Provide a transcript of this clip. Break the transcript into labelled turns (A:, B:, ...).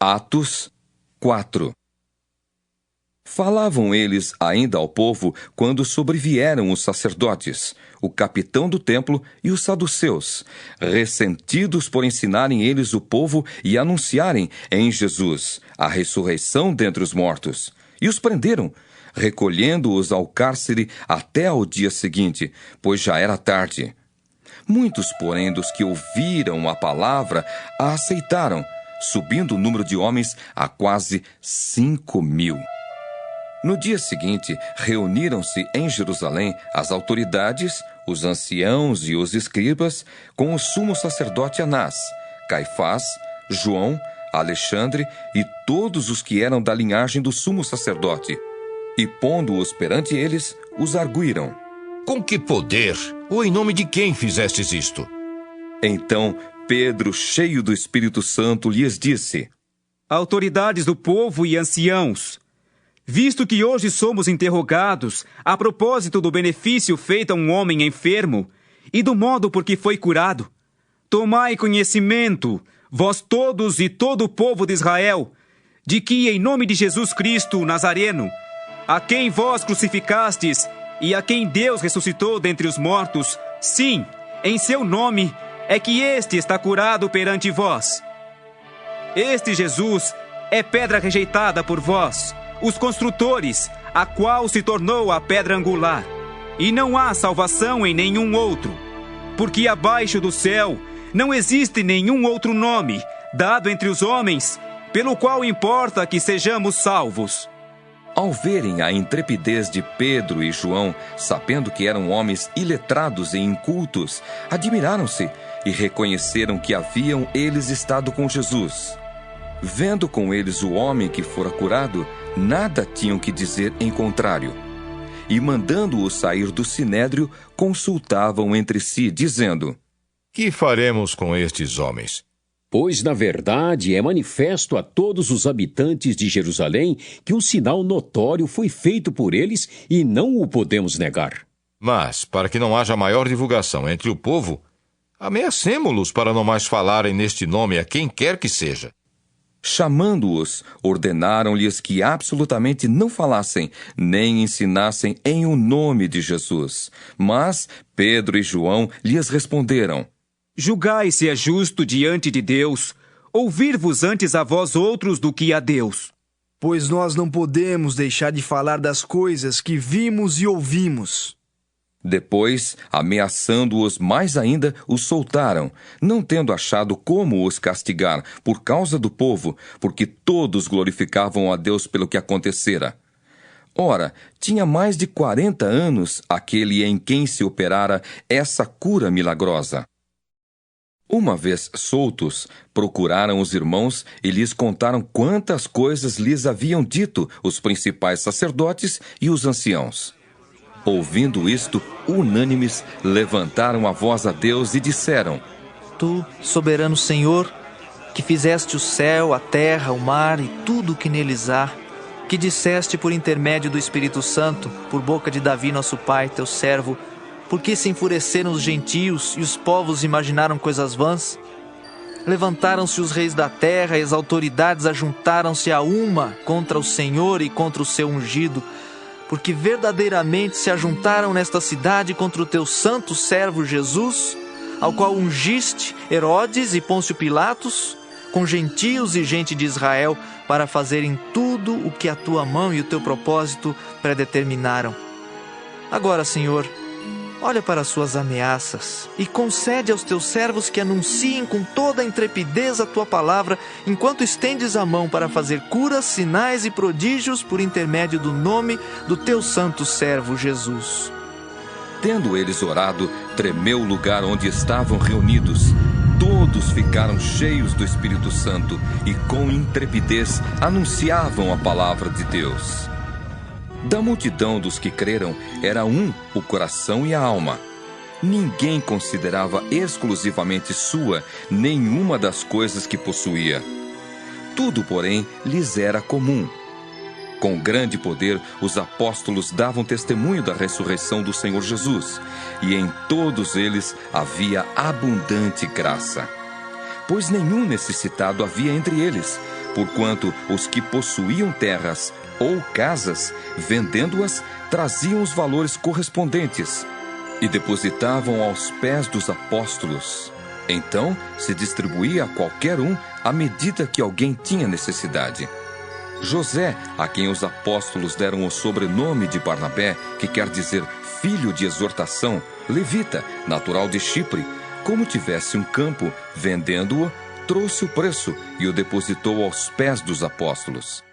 A: Atos 4. Falavam eles ainda ao povo quando sobrevieram os sacerdotes, o capitão do templo e os saduceus, ressentidos por ensinarem eles o povo e anunciarem em Jesus a ressurreição dentre os mortos. E os prenderam, recolhendo-os ao cárcere até ao dia seguinte, pois já era tarde. Muitos, porém, dos que ouviram a palavra a aceitaram, subindo o número de homens a quase 5.000. No dia seguinte, reuniram-se em Jerusalém as autoridades, os anciãos e os escribas, com o sumo sacerdote Anás, Caifás, João, Alexandre e todos os que eram da linhagem do sumo sacerdote. E, pondo-os perante eles, os arguíram.
B: Com que poder? Ou em nome de quem fizestes isto?
A: Então Pedro, cheio do Espírito Santo, lhes disse:
C: Autoridades do povo e anciãos, visto que hoje somos interrogados a propósito do benefício feito a um homem enfermo e do modo por que foi curado, tomai conhecimento, vós todos e todo o povo de Israel, de que em nome de Jesus Cristo, Nazareno, a quem vós crucificastes e a quem Deus ressuscitou dentre os mortos, sim, em seu nome, é que este está curado perante vós. Este Jesus é pedra rejeitada por vós, os construtores, a qual se tornou a pedra angular. E não há salvação em nenhum outro, porque abaixo do céu não existe nenhum outro nome, dado entre os homens, pelo qual importa que sejamos salvos.
A: Ao verem a intrepidez de Pedro e João, sabendo que eram homens iletrados e incultos, admiraram-se e reconheceram que haviam eles estado com Jesus. Vendo com eles o homem que fora curado, nada tinham que dizer em contrário. E mandando-o sair do sinédrio, consultavam entre si, dizendo:
B: Que faremos com estes homens?
D: Pois, na verdade, é manifesto a todos os habitantes de Jerusalém que um sinal notório foi feito por eles e não o podemos negar.
B: Mas, para que não haja maior divulgação entre o povo, ameacemo-los para não mais falarem neste nome a quem quer que seja.
A: Chamando-os, ordenaram-lhes que absolutamente não falassem, nem ensinassem em o nome de Jesus. Mas Pedro e João lhes responderam:
C: Julgai se é justo diante de Deus ouvir-vos antes a vós outros do que a Deus.
E: Pois nós não podemos deixar de falar das coisas que vimos e ouvimos.
A: Depois, ameaçando-os mais ainda, os soltaram, não tendo achado como os castigar por causa do povo, porque todos glorificavam a Deus pelo que acontecera. Ora, tinha mais de 40 anos aquele em quem se operara essa cura milagrosa. Uma vez soltos, procuraram os irmãos e lhes contaram quantas coisas lhes haviam dito os principais sacerdotes e os anciãos. Ouvindo isto, unânimes, levantaram a voz a Deus e disseram:
F: Tu, soberano Senhor, que fizeste o céu, a terra, o mar e tudo o que neles há, que disseste por intermédio do Espírito Santo, por boca de Davi nosso pai, teu servo, por que se enfureceram os gentios e os povos imaginaram coisas vãs? Levantaram-se os reis da terra e as autoridades ajuntaram-se a uma contra o Senhor e contra o seu ungido, porque verdadeiramente se ajuntaram nesta cidade contra o teu santo servo Jesus, ao qual ungiste Herodes e Pôncio Pilatos, com gentios e gente de Israel, para fazerem tudo o que a tua mão e o teu propósito predeterminaram. Agora, Senhor, olha para as suas ameaças e concede aos teus servos que anunciem com toda a intrepidez a tua palavra, enquanto estendes a mão para fazer curas, sinais e prodígios por intermédio do nome do teu santo servo Jesus.
A: Tendo eles orado, tremeu o lugar onde estavam reunidos. Todos ficaram cheios do Espírito Santo e com intrepidez anunciavam a palavra de Deus. Da multidão dos que creram, era um o coração e a alma. Ninguém considerava exclusivamente sua nenhuma das coisas que possuía. Tudo, porém, lhes era comum. Com grande poder, os apóstolos davam testemunho da ressurreição do Senhor Jesus, e em todos eles havia abundante graça. Pois nenhum necessitado havia entre eles, porquanto os que possuíam terras ou casas, vendendo-as, traziam os valores correspondentes e depositavam aos pés dos apóstolos. Então se distribuía a qualquer um à medida que alguém tinha necessidade. José, a quem os apóstolos deram o sobrenome de Barnabé, que quer dizer filho de exortação, levita, natural de Chipre, como tivesse um campo, vendendo-o, trouxe o preço e o depositou aos pés dos apóstolos.